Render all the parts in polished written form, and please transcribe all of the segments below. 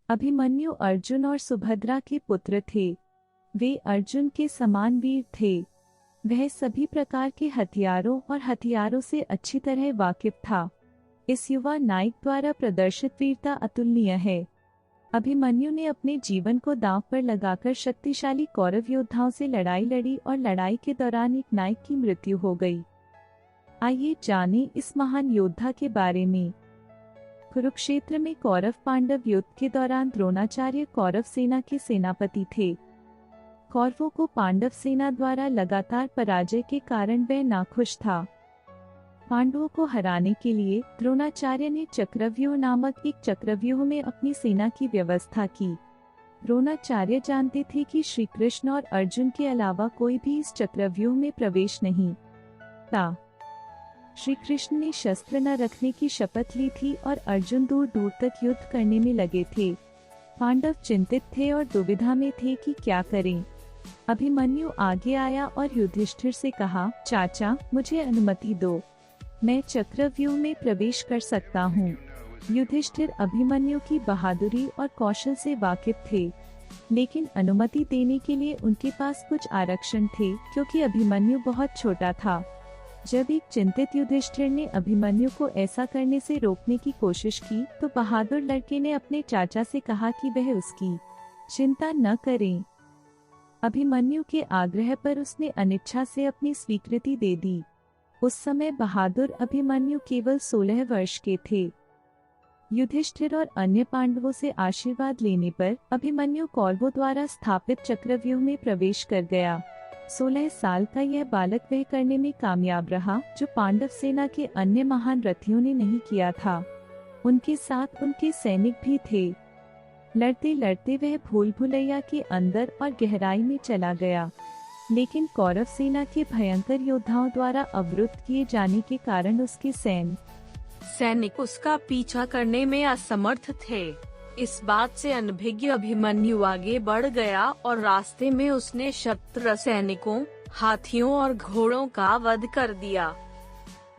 अभिमन्यु अर्जुन और सुभद्रा के पुत्र थे। वे अर्जुन के समान वीर थे। वह सभी प्रकार के हथियारों और हथियारों से अच्छी तरह वाकिफ था। इस युवा नायक द्वारा प्रदर्शित वीरता अतुलनीय है। अभिमन्यु ने अपने जीवन को दांव पर लगाकर शक्तिशाली कौरव योद्धाओं से लड़ाई लड़ी और लड़ाई के दौरान एक नायक की मृत्यु हो गई। आइए जानें इस महान योद्धा के बारे में। कुरुक्षेत्र में कौरव पांडव युद्ध के दौरान द्रोणाचार्य कौरव सेना के सेनापति थे। कौरवों को पांडव सेना द्वारा लगातार पराजय के कारण वह नाखुश था। पांडवों को हराने के लिए द्रोणाचार्य ने चक्रव्यूह नामक एक चक्रव्यूह में अपनी सेना की व्यवस्था की। द्रोणाचार्य जानते थे कि श्री कृष्ण और अर्जुन के अलावा कोई भी इस चक्रव्यूह में प्रवेश नहीं था। श्री कृष्ण ने शस्त्र न रखने की शपथ ली थी और अर्जुन दूर दूर तक युद्ध करने में लगे थे। पांडव चिंतित थे और दुविधा में थे कि क्या करें। अभिमन्यु आगे आया और युधिष्ठिर से कहा, चाचा, मुझे अनुमति दो, मैं चक्रव्यूह में प्रवेश कर सकता हूँ। युधिष्ठिर अभिमन्यु की बहादुरी और कौशल से वाकिफ थे, लेकिन अनुमति देने के लिए उनके पास कुछ आरक्षण थे क्योंकि अभिमन्यु बहुत छोटा था। जब एक चिंतित युधिष्ठिर ने अभिमन्यु को ऐसा करने से रोकने की कोशिश की तो बहादुर लड़के ने अपने चाचा से कहा कि वह उसकी चिंता न करें। अभिमन्यु के आग्रह पर उसने अनिच्छा से अपनी स्वीकृति दे दी। उस समय बहादुर अभिमन्यु केवल 16 वर्ष के थे। युधिष्ठिर और अन्य पांडवों से आशीर्वाद लेने पर अभिमन्यु कौरवों द्वारा स्थापित चक्रव्यूह में प्रवेश कर गया। 16 साल का यह बालक वह करने में कामयाब रहा जो पांडव सेना के अन्य महान रथियों ने नहीं किया था। उनके साथ उनके सैनिक भी थे। लड़ते लड़ते वह भूल भुलैया के अंदर और गहराई में चला गया, लेकिन कौरव सेना के भयंकर योद्धाओं द्वारा अवरुद्ध किए जाने के कारण उसके सैनिक उसका पीछा करने में असमर्थ थे। इस बात से अनभिज्ञ अभिमन्यु आगे बढ़ गया और रास्ते में उसने शत्रु सैनिकों, हाथियों और घोड़ों का वध कर दिया।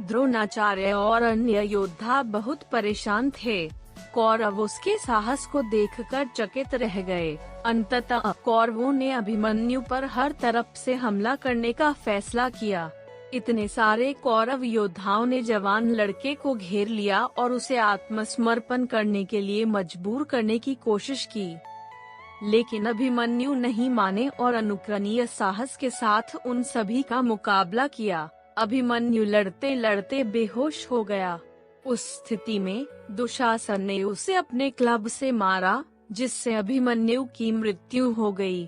द्रोणाचार्य और अन्य योद्धा बहुत परेशान थे। कौरव उसके साहस को देखकर चकित रह गए। अंततः कौरवों ने अभिमन्यु पर हर तरफ से हमला करने का फैसला किया। इतने सारे कौरव योद्धाओं ने जवान लड़के को घेर लिया और उसे आत्मसमर्पण करने के लिए मजबूर करने की कोशिश की, लेकिन अभिमन्यु नहीं माने और अनुकरणीय साहस के साथ उन सभी का मुकाबला किया। अभिमन्यु लड़ते लड़ते बेहोश हो गया। उस स्थिति में दुशासन ने उसे अपने क्लब से मारा, जिससे अभिमन्यु की मृत्यु हो गई।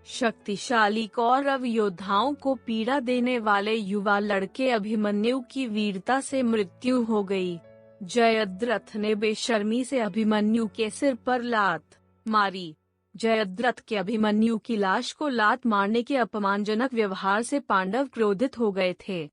शक्तिशाली कौरव योद्धाओं को पीड़ा देने वाले युवा लड़के अभिमन्यु की वीरता से मृत्यु हो गई। जयद्रथ ने बेशर्मी से अभिमन्यु के सिर पर लात मारी। जयद्रथ के अभिमन्यु की लाश को लात मारने के अपमानजनक व्यवहार से पांडव क्रोधित हो गए थे।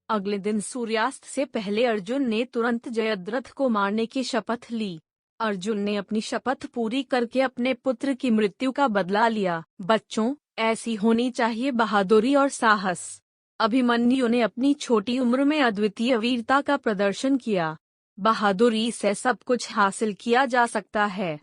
अगले दिन सूर्यास्त से पहले अर्जुन ने तुरंत जयद्रथ को मारने की शपथ ली। अर्जुन ने अपनी शपथ पूरी करके अपने पुत्र की मृत्यु का बदला लिया। बच्चों, ऐसी होनी चाहिए बहादुरी और साहस। अभिमन्यु ने अपनी छोटी उम्र में अद्वितीय वीरता का प्रदर्शन किया। बहादुरी से सब कुछ हासिल किया जा सकता है।